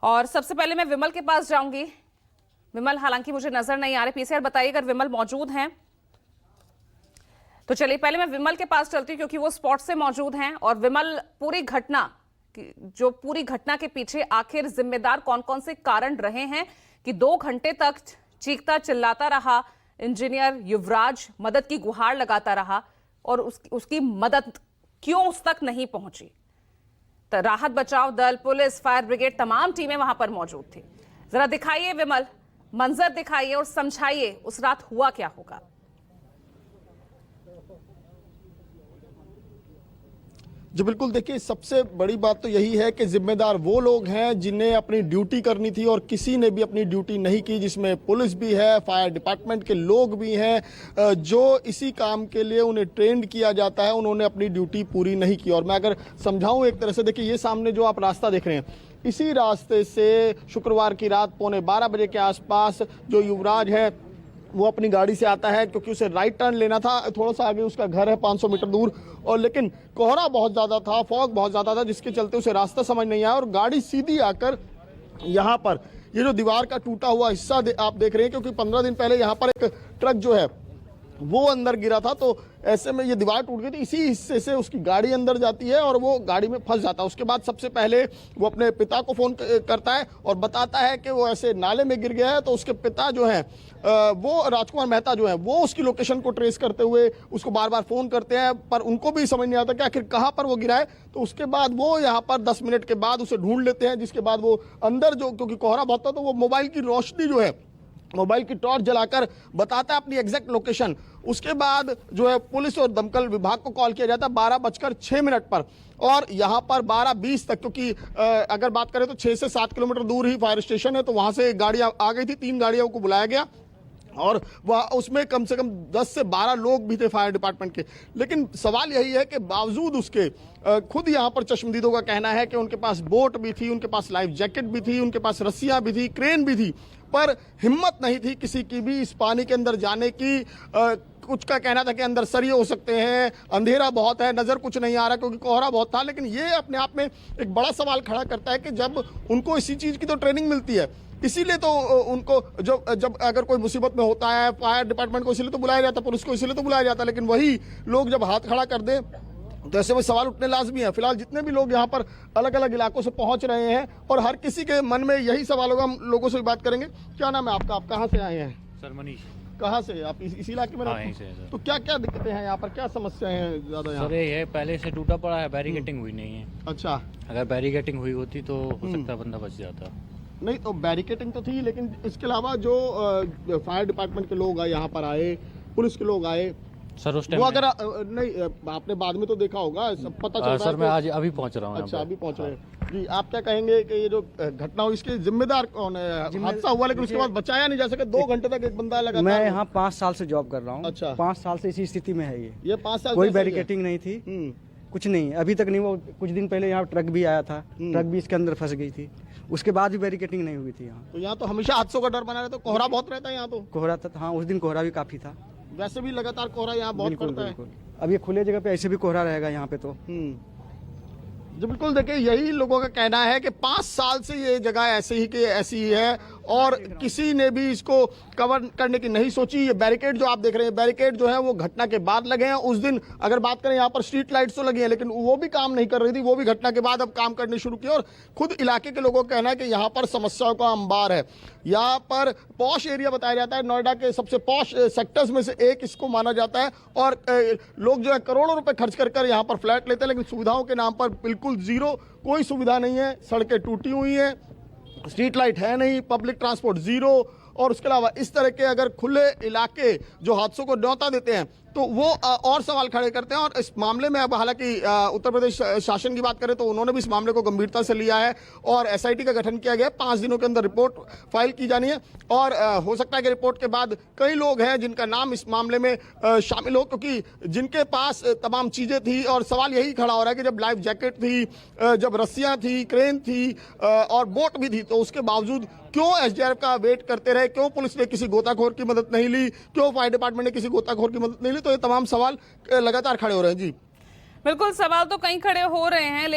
और सबसे पहले मैं विमल के पास जाऊंगी। विमल, हालांकि मुझे नजर नहीं आ रहे, पीसीआर बताइए अगर विमल मौजूद हैं तो। चलिए पहले मैं विमल के पास चलती हूँ क्योंकि वो स्पॉट से मौजूद हैं। और विमल, पूरी घटना के पीछे आखिर जिम्मेदार कौन कौन से कारण रहे हैं कि 2 घंटे तक चीखता चिल्लाता रहा इंजीनियर युवराज, मदद की गुहार लगाता रहा और उसकी मदद क्यों उस तक नहीं पहुंची? तो राहत बचाव दल, पुलिस, फायर ब्रिगेड, तमाम टीमें वहां पर मौजूद थी। जरा दिखाइए विमल, मंजर दिखाइए और समझाइए उस रात हुआ क्या होगा। जी बिल्कुल, देखिए सबसे बड़ी बात तो यही है कि जिम्मेदार वो लोग हैं जिन्हें अपनी ड्यूटी करनी थी और किसी ने भी अपनी ड्यूटी नहीं की, जिसमें पुलिस भी है, फायर डिपार्टमेंट के लोग भी हैं जो इसी काम के लिए उन्हें ट्रेंड किया जाता है, उन्होंने अपनी ड्यूटी पूरी नहीं की। और मैं अगर समझाऊं एक तरह से, देखिए ये सामने जो आप रास्ता देख रहे हैं, इसी रास्ते से शुक्रवार की रात 11:15 बजे के आसपास जो युवराज है वो अपनी गाड़ी से आता है, क्योंकि उसे राइट टर्न लेना था। थोड़ा सा आगे उसका घर है 500 मीटर दूर, और लेकिन कोहरा बहुत ज़्यादा था, फॉग बहुत ज़्यादा था, जिसके चलते उसे रास्ता समझ नहीं आया और गाड़ी सीधी आकर यहाँ पर ये जो दीवार का टूटा हुआ हिस्सा आप देख रहे हैं, क्योंकि 15 दिन पहले यहाँ पर एक ट्रक जो है वो अंदर गिरा था, तो ऐसे में ये दीवार टूट गई थी। इसी हिस्से से उसकी गाड़ी अंदर जाती है और वो गाड़ी में फंस जाता है। उसके बाद सबसे पहले वो अपने पिता को फ़ोन करता है और बताता है कि वो ऐसे नाले में गिर गया है। तो उसके पिता जो है वो राजकुमार मेहता जो है वो उसकी लोकेशन को ट्रेस करते हुए उसको बार बार फ़ोन करते हैं, पर उनको भी समझ नहीं आता कि आखिर कहाँ पर वो गिरा है। तो उसके बाद वो यहाँ पर 10 मिनट के बाद उसे ढूंढ लेते हैं, जिसके बाद वो अंदर जो, क्योंकि कोहरा बहुत था, तो वो मोबाइल की रोशनी जो है, मोबाइल की टॉर्च जलाकर बताता है अपनी एग्जैक्ट लोकेशन। उसके बाद जो है पुलिस और दमकल विभाग को कॉल किया जाता है 12:06 पर, और यहाँ पर 12:20 तक, क्योंकि अगर बात करें तो 6 से 7 किलोमीटर दूर ही फायर स्टेशन है, तो वहाँ से गाड़ियाँ आ गई थी, 3 गाड़ियों को बुलाया गया और वह उसमें कम से कम 10 से 12 लोग भी थे फायर डिपार्टमेंट के। लेकिन सवाल यही है कि बावजूद उसके खुद यहाँ पर चश्मदीदों का कहना है कि उनके पास बोट भी थी, उनके पास लाइफ जैकेट भी थी, उनके पास रस्सियाँ भी थी, क्रेन भी थी, पर हिम्मत नहीं थी किसी की भी इस पानी के अंदर जाने की। कुछ का कहना था कि अंदर सरिये हो सकते हैं, अंधेरा बहुत है, नज़र कुछ नहीं आ रहा क्योंकि कोहरा बहुत था। लेकिन ये अपने आप में एक बड़ा सवाल खड़ा करता है कि जब उनको इसी चीज़ की तो ट्रेनिंग मिलती है, इसीलिए तो उनको जब अगर कोई मुसीबत में होता है, फायर डिपार्टमेंट को इसीलिए तो बुलाया जाता, पुलिस को इसीलिए तो बुलाया जाता, लेकिन वही लोग जब हाथ खड़ा कर दें तो ऐसे में सवाल उठने लाजमी है। फिलहाल जितने भी लोग यहाँ पर अलग अलग इलाकों से पहुँच रहे हैं और हर किसी के मन में यही सवाल होगा। हम लोगों से भी बात करेंगे। क्या नाम है आपका, आप कहाँ से आए हैं? सर मनीष। कहाँ से आप? इसी इलाके में? हाँ, यहीं से है सर। तो क्या क्या दिक्कतें हैं यहाँ पर, क्या समस्याएं हैं ज़्यादा यहाँ? सर ये पहले से टूटा पड़ा है, बैरिकेटिंग हुई नहीं है। अच्छा, अगर बैरिकेटिंग हुई होती तो हो सकता है बंदा बच जाता। नहीं तो बैरिकेटिंग तो थी, लेकिन इसके अलावा जो फायर डिपार्टमेंट के लोग आए, यहाँ पर आए, पुलिस के लोग आए सर उस टाइम वो अगर नहीं आपने बाद में तो देखा होगा, सब पता चला सर मैं आज अभी पहुंच रहा हूँ। अच्छा, अभी पहुंच रहे हैं जी। आप क्या कहेंगे कि ये जो घटना हुई इसके जिम्मेदार कौन है? हादसा हुआ लेकिन उसके बाद बचाया नहीं जा सका, 2 घंटे तक एक बंदा लगा। मैं यहाँ 5 साल से जॉब कर रहा हूँ। अच्छा। 5 साल से इसी स्थिति में है ये 5 साल कोई बैरिकेटिंग नहीं थी, कुछ नहीं, अभी तक नहीं। वो कुछ दिन पहले यहाँ ट्रक भी आया था, ट्रक भी इसके अंदर फंस गई थी, उसके बाद भी बैरिकेटिंग नहीं हुई थी यहाँ। तो यहाँ तो हमेशा हादसों का डर बना रहता है, कोहरा बहुत रहता है यहाँ तो। कोहरा था, हाँ उस दिन कोहरा भी काफी था। वैसे भी लगातार कोहरा यहाँ बहुत पड़ता है। अब ये खुले जगह पे ऐसे भी कोहरा रहेगा यहाँ पे तो। जी बिल्कुल, देखिए यही लोगों का कहना है कि 5 साल से ये जगह ऐसे ही के ऐसी ही है और किसी ने भी इसको कवर करने की नहीं सोची। ये बैरिकेड जो आप देख रहे हैं, बैरिकेड जो है वो घटना के बाद लगे हैं। उस दिन अगर बात करें यहाँ पर स्ट्रीट लाइट्स तो लगी हैं, लेकिन वो भी काम नहीं कर रही थी, वो भी घटना के बाद अब काम करने शुरू किए। और खुद इलाके के लोगों का कहना है कि यहाँ पर समस्याओं का अंबार है। यहाँ पर पॉश एरिया बताया जाता है, नोएडा के सबसे पॉश सेक्टर्स में से एक इसको माना जाता है, और लोग जो है करोड़ों रुपए खर्च कर यहाँ पर फ्लैट लेते हैं, लेकिन सुविधाओं के नाम पर बिल्कुल जीरो, कोई सुविधा नहीं है। सड़कें टूटी हुई हैं, स्ट्रीट लाइट है नहीं, पब्लिक ट्रांसपोर्ट जीरो, और उसके अलावा इस तरह के अगर खुले इलाके जो हादसों को न्योता देते हैं तो वो और सवाल खड़े करते हैं। और इस मामले में अब हालांकि उत्तर प्रदेश शासन की बात करें तो उन्होंने भी इस मामले को गंभीरता से लिया है और एसआईटी का गठन किया गया है। 5 दिनों के अंदर रिपोर्ट फाइल की जानी है और हो सकता है कि रिपोर्ट के बाद कई लोग हैं जिनका नाम इस मामले में शामिल हो, क्योंकि जिनके पास तमाम चीज़ें थी। और सवाल यही खड़ा हो रहा है कि जब लाइफ जैकेट थी, जब रस्सियाँ थी, क्रेन थी और बोट भी थी, तो उसके बावजूद क्यों एसडीआरएफ का वेट करते रहे, क्यों पुलिस ने किसी गोताखोर की मदद नहीं ली, क्यों फायर डिपार्टमेंट ने किसी गोताखोर की मदद नहीं ली? तो ये तमाम सवाल लगातार खड़े हो रहे हैं। जी बिल्कुल, सवाल तो कई खड़े हो रहे हैं।